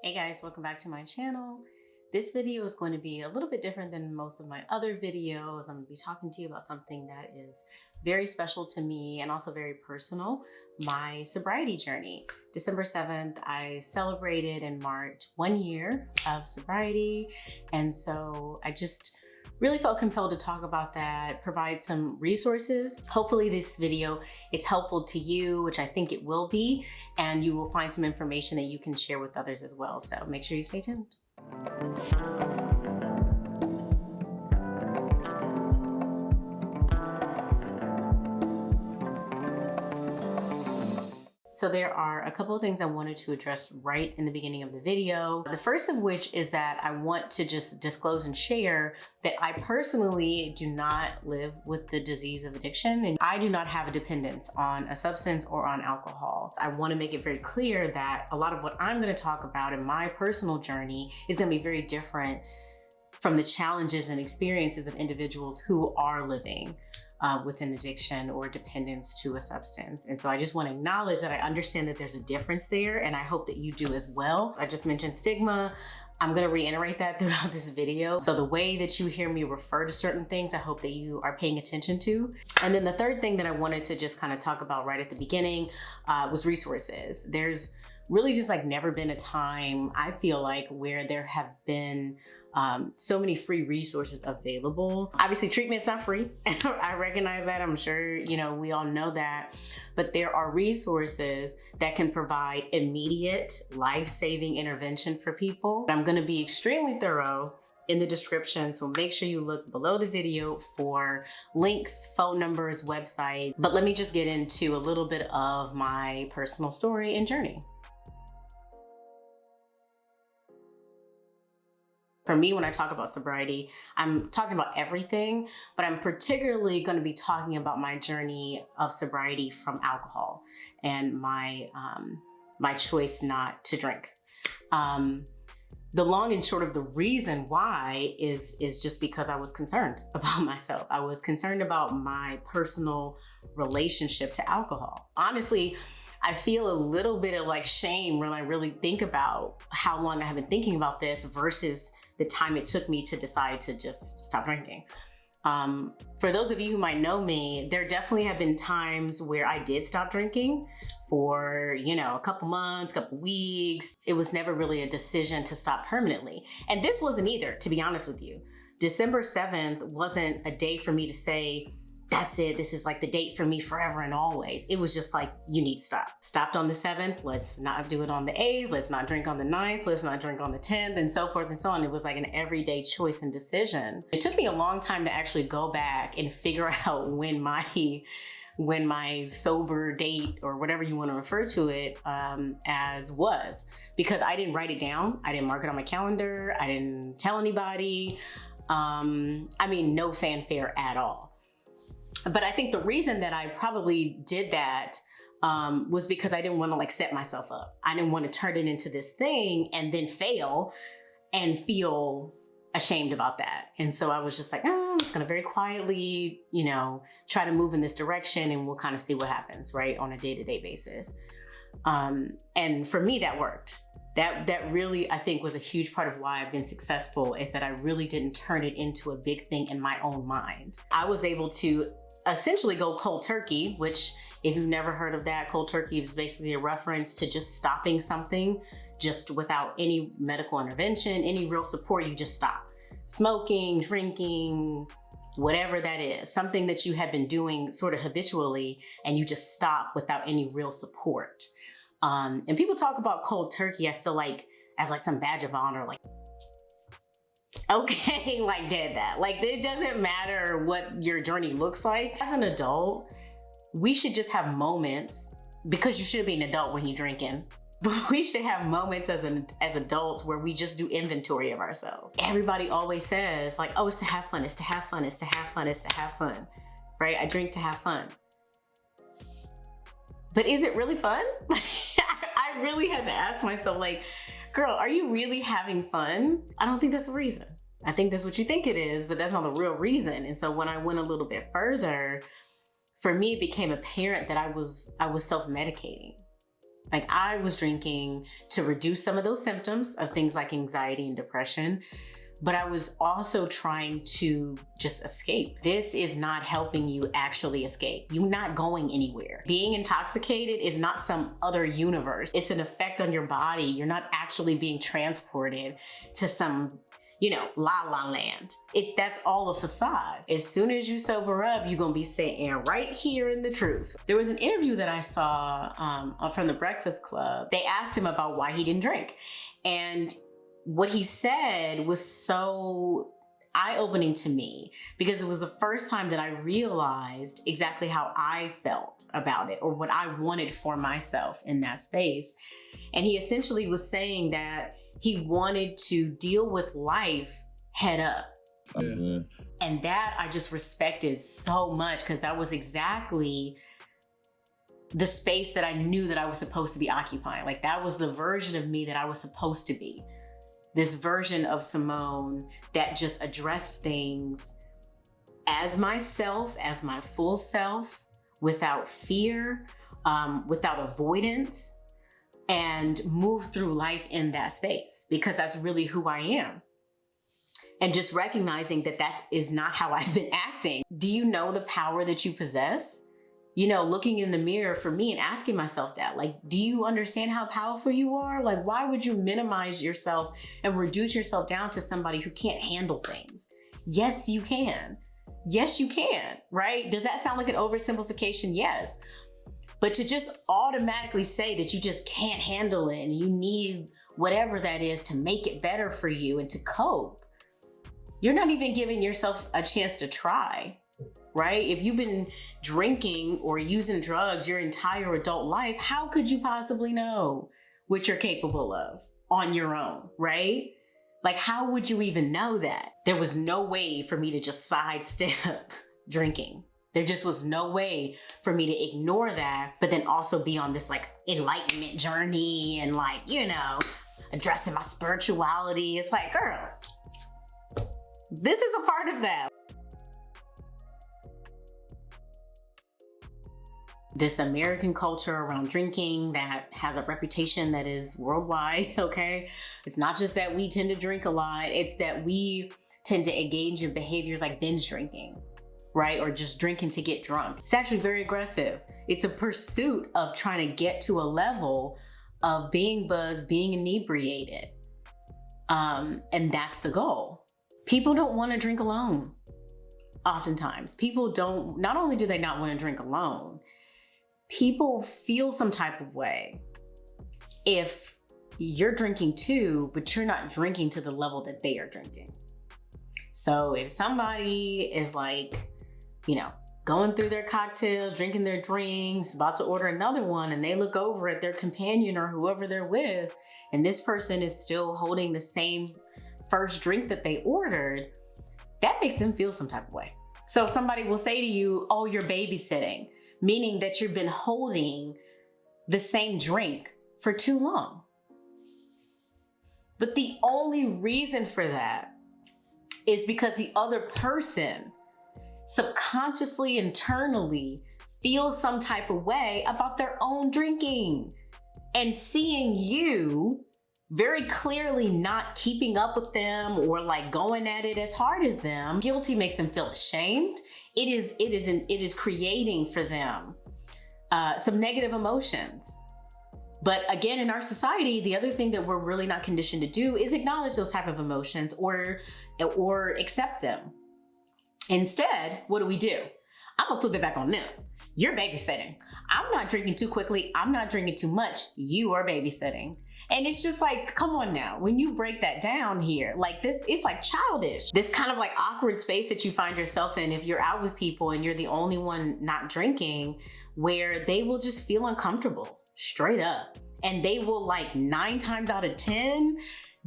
Hey guys, welcome back to my channel. This video is going to be a little bit different than most of my other videos. I'm going to be talking to you about something that is very special to me and also very personal, my sobriety journey. December 7th, I celebrated and marked 1 year of sobriety. And so I just really felt compelled to talk about that, provide some resources. Hopefully this video is helpful to you, which I think it will be, and you will find some information that you can share with others as well. So make sure you stay tuned. So there are a couple of things I wanted to address right in the beginning of the video. The first of which is that I want to just disclose and share that I personally do not live with the disease of addiction, and I do not have a dependence on a substance or on alcohol. I want to make it very clear that a lot of what I'm going to talk about in my personal journey is going to be very different from the challenges and experiences of individuals who are living with an addiction or dependence to a substance. And so I just want to acknowledge that I understand that there's a difference there, and I hope that you do as well. I just mentioned stigma. I'm going to reiterate that throughout this video. So the way that you hear me refer to certain things, I hope that you are paying attention to. And then the third thing that I wanted to just kind of talk about right at the beginning was resources. There's really just like never been a time, I feel like, where there have been so many free resources available. Obviously, treatment's not free. I recognize that. I'm sure, we all know that. But there are resources that can provide immediate life-saving intervention for people. I'm going to be extremely thorough in the description, so make sure you look below the video for links, phone numbers, website. But let me just get into a little bit of my personal story and journey. For me, when I talk about sobriety, I'm talking about everything, but I'm particularly going to be talking about my journey of sobriety from alcohol and my choice not to drink. The long and short of the reason why is just because I was concerned about myself. I was concerned about my personal relationship to alcohol. Honestly, I feel a little bit of like shame when I really think about how long I have been thinking about this versus the time it took me to decide to just stop drinking. For those of you who might know me, there definitely have been times where I did stop drinking for, a couple months, couple weeks. It was never really a decision to stop permanently. And this wasn't either, to be honest with you. December 7th wasn't a day for me to say, that's it, this is like the date for me forever and always. It was just like, you need to stop. Stopped on the 7th, let's not do it on the 8th, let's not drink on the 9th, let's not drink on the 10th, and so forth and so on. It was like an everyday choice and decision. It took me a long time to actually go back and figure out when my sober date, or whatever you want to refer to it as, was, because I didn't write it down. I didn't mark it on my calendar. I didn't tell anybody. No fanfare at all. But I think the reason that I probably did that was because I didn't want to like set myself up. I didn't want to turn it into this thing and then fail and feel ashamed about that. And so I was just like, I'm just going to very quietly, try to move in this direction, and we'll kind of see what happens, right, on a day-to-day basis. And for me, that worked. That really, I think, was a huge part of why I've been successful, is that I really didn't turn it into a big thing in my own mind. I was able to essentially go cold turkey, which, if you've never heard of that, cold turkey is basically a reference to just stopping something just without any medical intervention, any real support. You just stop smoking, drinking, whatever that is, something that you have been doing sort of habitually, and you just stop without any real support. And people talk about cold turkey, I feel like, as like some badge of honor, like, okay, like, did that. Like, it doesn't matter what your journey looks like. As an adult, we should just have moments, because you should be an adult when you're drinking, but we should have moments as adults where we just do inventory of ourselves. Everybody always says like, oh, it's to have fun, it's to have fun, it's to have fun, it's to have fun, right? I drink to have fun. But is it really fun? I really had to ask myself, like, girl, are you really having fun? I don't think that's the reason. I think that's what you think it is, but that's not the real reason. And so when I went a little bit further, for me, it became apparent that I was self-medicating. Like, I was drinking to reduce some of those symptoms of things like anxiety and depression, but I was also trying to just escape. This is not helping you actually escape. You're not going anywhere. Being intoxicated is not some other universe. It's an effect on your body. You're not actually being transported to some, la la land. That's all a facade. As soon as you sober up, you're gonna be sitting right here in the truth. There was an interview that I saw from the Breakfast Club. They asked him about why he didn't drink. And what he said was so eye-opening to me, because it was the first time that I realized exactly how I felt about it, or what I wanted for myself in that space. And he essentially was saying that he wanted to deal with life head up. Yeah. And that I just respected so much, because that was exactly the space that I knew that I was supposed to be occupying. Like, that was the version of me that I was supposed to be. This version of Simone that just addressed things as myself, as my full self, without fear, without avoidance, and move through life in that space, because that's really who I am. And just recognizing that that is not how I've been acting. Do you know the power that you possess? Looking in the mirror for me and asking myself that, like, do you understand how powerful you are? Like, why would you minimize yourself and reduce yourself down to somebody who can't handle things? Yes, you can. Yes, you can, right? Does that sound like an oversimplification? Yes. But to just automatically say that you just can't handle it and you need whatever that is to make it better for you and to cope, you're not even giving yourself a chance to try. Right? If you've been drinking or using drugs your entire adult life, how could you possibly know what you're capable of on your own, right? Like, how would you even know that? There was no way for me to just sidestep drinking. There just was no way for me to ignore that, but then also be on this like enlightenment journey and like, addressing my spirituality. It's like, girl, this is a part of that. This American culture around drinking that has a reputation that is worldwide, okay? It's not just that we tend to drink a lot, it's that we tend to engage in behaviors like binge drinking, right? Or just drinking to get drunk. It's actually very aggressive. It's a pursuit of trying to get to a level of being buzzed, being inebriated. And that's the goal. People don't want to drink alone. Oftentimes, not only do they not want to drink alone, people feel some type of way if you're drinking too, but you're not drinking to the level that they are drinking. So if somebody is like, going through their cocktails, drinking their drinks, about to order another one, and they look over at their companion or whoever they're with, and this person is still holding the same first drink that they ordered, that makes them feel some type of way. So somebody will say to you, oh, you're babysitting, meaning that you've been holding the same drink for too long. But the only reason for that is because the other person subconsciously, internally feels some type of way about their own drinking, and seeing you very clearly not keeping up with them or like going at it as hard as them. Guilty makes them feel ashamed. It is creating for them some negative emotions. But again, in our society, the other thing that we're really not conditioned to do is acknowledge those type of emotions or accept them. Instead, what do? I'm gonna flip it back on them. You're babysitting. I'm not drinking too quickly. I'm not drinking too much. You are babysitting. And it's just like, come on now, when you break that down here, like this, it's like childish. This kind of like awkward space that you find yourself in if you're out with people and you're the only one not drinking, where they will just feel uncomfortable, straight up. And they will, like 9 times out of 10,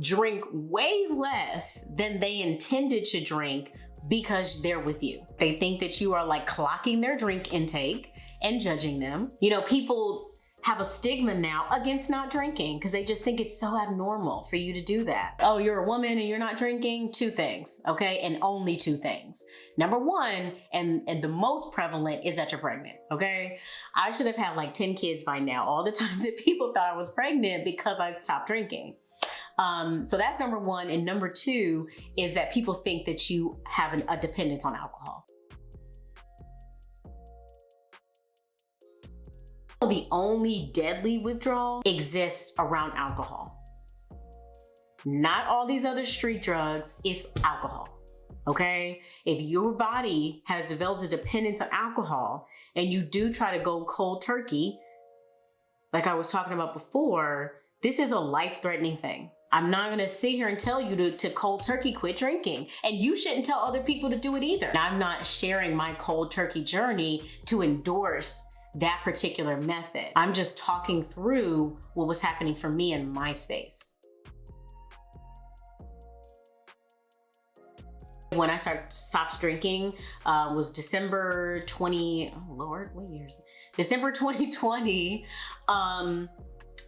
drink way less than they intended to drink because they're with you. They think that you are like clocking their drink intake and judging them. People have a stigma now against not drinking because they just think it's so abnormal for you to do that. Oh, you're a woman and you're not drinking? Two things, okay? And only two things. Number one, and the most prevalent, is that you're pregnant, okay? I should have had like 10 kids by now, all the times that people thought I was pregnant because I stopped drinking. So that's number one. And number two is that people think that you have a dependence on alcohol. The only deadly withdrawal exists around alcohol. Not all these other street drugs, it's alcohol, okay? If your body has developed a dependence on alcohol and you do try to go cold turkey, like I was talking about before, this is a life-threatening thing. I'm not gonna sit here and tell you to cold turkey quit drinking, and you shouldn't tell other people to do it either. I'm not sharing my cold turkey journey to endorse that particular method. I'm just talking through what was happening for me in my space. When I stopped drinking was December 20, oh Lord, what years? December 2020,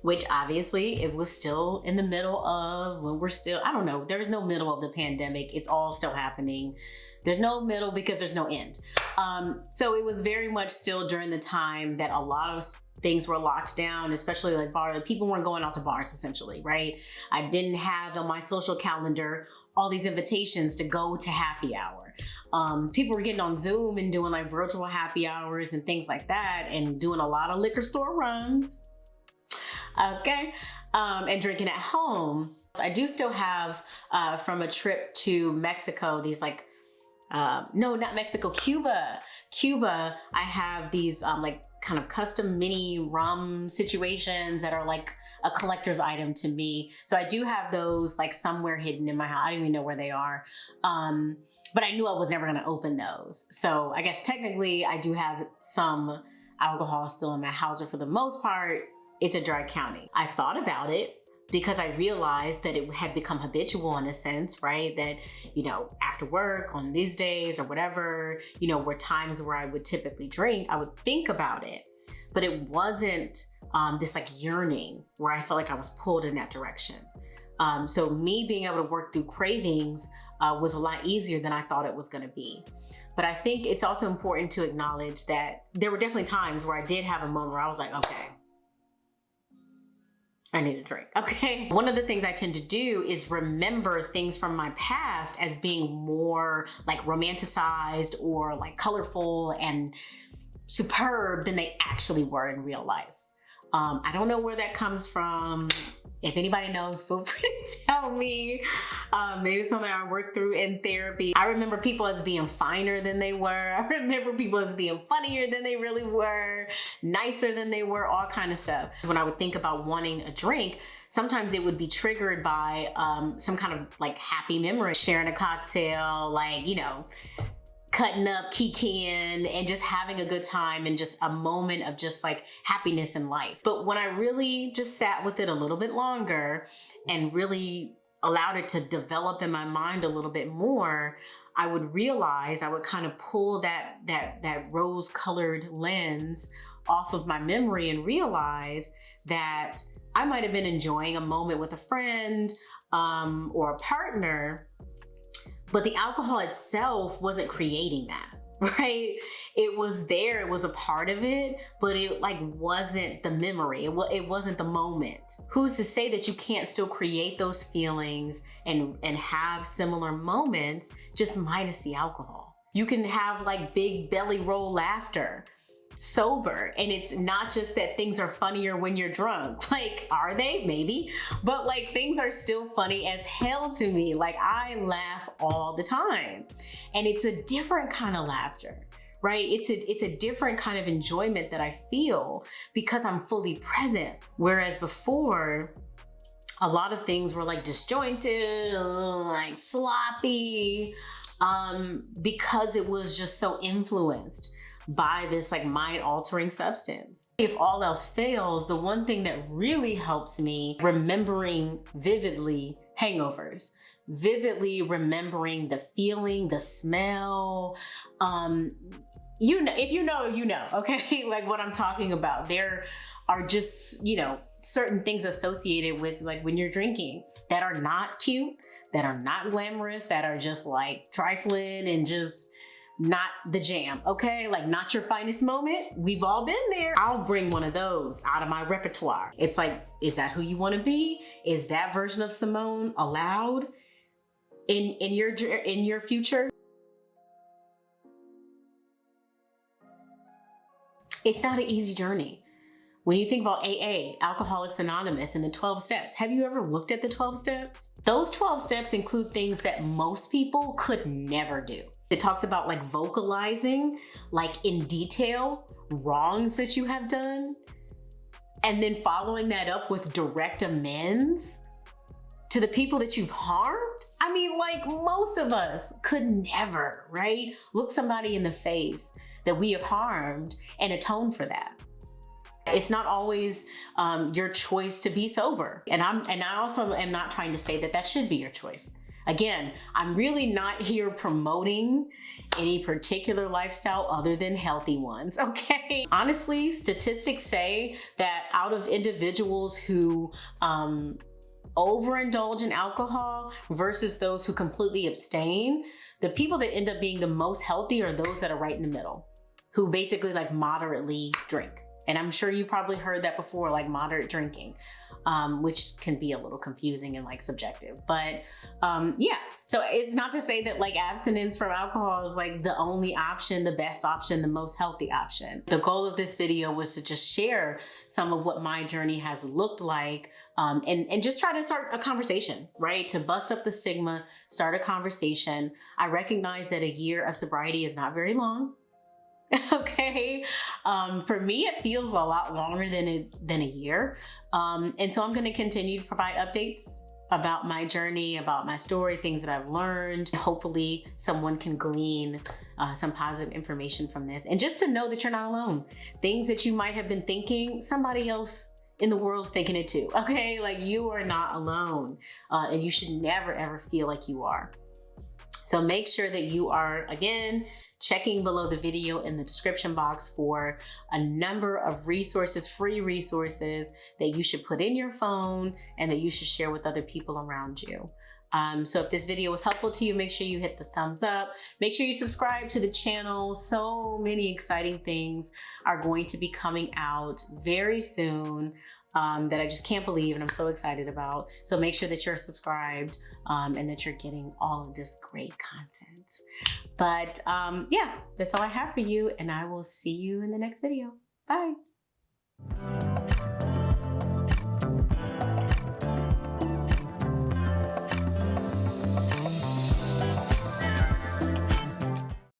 which obviously it was still in the middle of, when we're still, I don't know, there's no middle of the pandemic. It's all still happening. There's no middle because there's no end. So it was very much still during the time that a lot of things were locked down, especially like bars. People weren't going out to bars essentially, right? I didn't have on my social calendar all these invitations to go to happy hour. People were getting on Zoom and doing like virtual happy hours and things like that, and doing a lot of liquor store runs, okay? And drinking at home. I do still have from a trip to Mexico, these like, no, not Mexico, Cuba. Cuba, I have these like kind of custom mini rum situations that are like a collector's item to me. So I do have those like somewhere hidden in my house. I don't even know where they are. But I knew I was never gonna open those. So I guess technically I do have some alcohol still in my house, or for the most part, it's a dry county. I thought about it because I realized that it had become habitual in a sense, right? That, you know, after work on these days or whatever, you know, were times where I would typically drink, I would think about it, but it wasn't this like yearning where I felt like I was pulled in that direction. So me being able to work through cravings was a lot easier than I thought it was gonna be. But I think it's also important to acknowledge that there were definitely times where I did have a moment where I was like, okay, I need a drink, okay? One of the things I tend to do is remember things from my past as being more like romanticized or like colorful and superb than they actually were in real life. I don't know where that comes from. If anybody knows, feel free to tell me. Maybe it's something I worked through in therapy. I remember people as being finer than they were. I remember people as being funnier than they really were, nicer than they were, all kind of stuff. When I would think about wanting a drink, sometimes it would be triggered by some kind of like happy memory, sharing a cocktail, like, you know, cutting up, kikiing, and just having a good time, and just a moment of just like happiness in life. But when I really just sat with it a little bit longer and really allowed it to develop in my mind a little bit more, I would realize, I would kind of pull that rose-colored lens off of my memory and realize that I might have been enjoying a moment with a friend or a partner, but the alcohol itself wasn't creating that, right? It was there, it was a part of it, but it like wasn't the memory. It wasn't the moment. Who's to say that you can't still create those feelings and have similar moments, just minus the alcohol? You can have like big belly roll laughter sober, and it's not just that things are funnier when you're drunk. Like, are they? Maybe, but like things are still funny as hell to me. Like, I laugh all the time, and it's a different kind of laughter, right? It's a different kind of enjoyment that I feel because I'm fully present. Whereas before, a lot of things were like disjointed, like sloppy, because it was just so influenced by this like mind-altering substance. If all else fails, the one thing that really helps me remembering vividly hangovers, vividly remembering the feeling, the smell, you know, if you know, you know, okay? Like what I'm talking about. There are just, you know, certain things associated with like when you're drinking that are not cute, that are not glamorous, that are just like trifling and just not the jam, okay? Like not your finest moment. We've all been there. I'll bring one of those out of my repertoire. It's like, is that who you want to be? Is that version of Simone allowed in your future? It's not an easy journey. When you think about AA, Alcoholics Anonymous, and the 12 steps, have you ever looked at the 12 steps? Those 12 steps include things that most people could never do. It talks about like vocalizing, like in detail, wrongs that you have done, and then following that up with direct amends to the people that you've harmed. I mean, like most of us could never, right? Look somebody in the face that we have harmed and atone for that. It's not always your choice to be sober. And I also am not trying to say that that should be your choice. Again, I'm really not here promoting any particular lifestyle other than healthy ones, okay? Honestly, statistics say that out of individuals who overindulge in alcohol versus those who completely abstain, the people that end up being the most healthy are those that are right in the middle, who basically like moderately drink. And I'm sure you probably heard that before, like moderate drinking, which can be a little confusing and like subjective. But yeah, so it's not to say that like abstinence from alcohol is like the only option, the best option, the most healthy option. The goal of this video was to just share some of what my journey has looked like and just try to start a conversation, right? To bust up the stigma, start a conversation. I recognize that a year of sobriety is not very long. Okay. For me, it feels a lot longer than a year. And so I'm going to continue to provide updates about my journey, about my story, things that I've learned. Hopefully someone can glean some positive information from this. And just to know that you're not alone. Things that you might have been thinking, somebody else in the world's thinking it too. Okay. Like you are not alone. And you should never, ever feel like you are. So make sure that you are, again, checking below the video in the description box for a number of resources, free resources that you should put in your phone and that you should share with other people around you. So if this video was helpful to you, make sure you hit the thumbs up. Make sure you subscribe to the channel. So many exciting things are going to be coming out very soon that I just can't believe and I'm so excited about. So make sure that you're subscribed and that you're getting all of this great content. But yeah, that's all I have for you and I will see you in the next video. Bye.